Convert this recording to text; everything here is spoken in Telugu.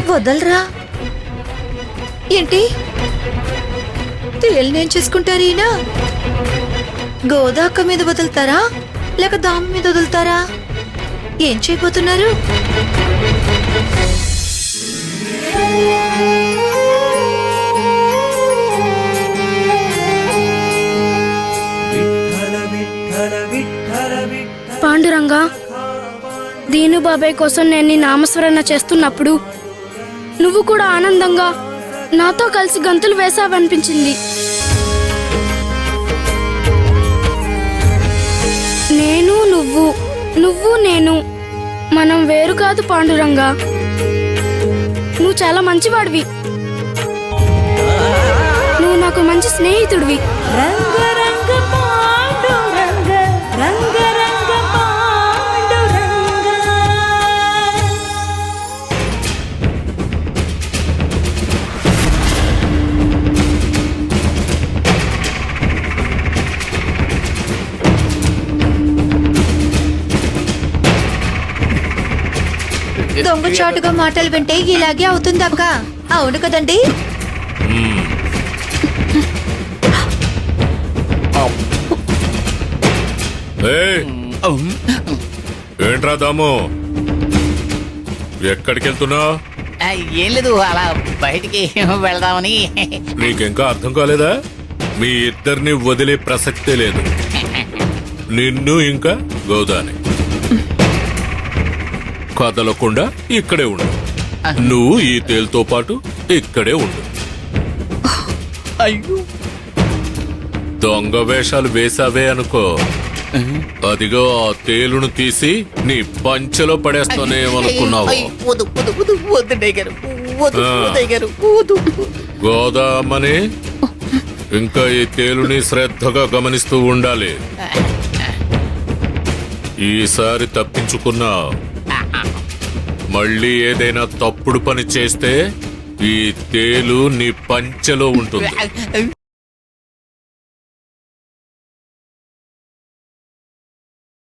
వదలరా. ఏంటి తేలినేం చేసుకుంటారు ఈయన? గోదాక్క మీద వదులుతారా లేక దామ మీద వదులుతారా? ఏం చేయబోతున్నారు? పాండురంగా, దీను బాబాయ్ కోసం నేను నీ నామస్మరణ చేస్తున్నప్పుడు నువ్వు కూడా ఆనందంగా నాతో కలిసి గంతులు వేసావనిపించింది. నేను నువ్వు, నువ్వు నేను మనం వేరు కాదు పాండురంగా. నువ్వు చాలా మంచివాడివి. నువ్వు నాకు మంచి స్నేహితుడివి. రంగరంగ పాండురంగ, రంగరంగ పాండురంగ. దొంగచాటుగా మాటలు వింటే ఇలాగే అవుతుందక్క. అవును కదండి? ఏంట్రా దాము, ఎక్కడికి వెళ్తున్నావు? ఏం లేదు, అలా బయటికి వెళ్దామని. నీకింకా అర్థం కాలేదా? మీ ఇద్దరిని వదిలే ప్రసక్తే లేదు. నిన్ను ఇంకా గోదాని కదలకుండా ఇక్కడే ఉండు. నువ్వు ఈ తేలుతో పాటు ఇక్కడే ఉండు. అయ్యో, దొంగ వేషాలు వేసావే అనుకో, అదిగో ఆ తేలును తీసి నీ పంచెలో పడేస్తానేమనుకున్నావు. వద్దు వద్దు వద్దు వద్దు టైగర్, వద్దు టైగర్, వద్దు. గోదామని ఇంకా ఈ తేలుని శ్రద్ధగా గమనిస్తూ ఉండాలి. ఈసారి తప్పించుకున్నా మళ్ళీ ఏదైనా తప్పుడు పని చేస్తే ఈ తేలు నీ పంచెలో ఉంటుంది.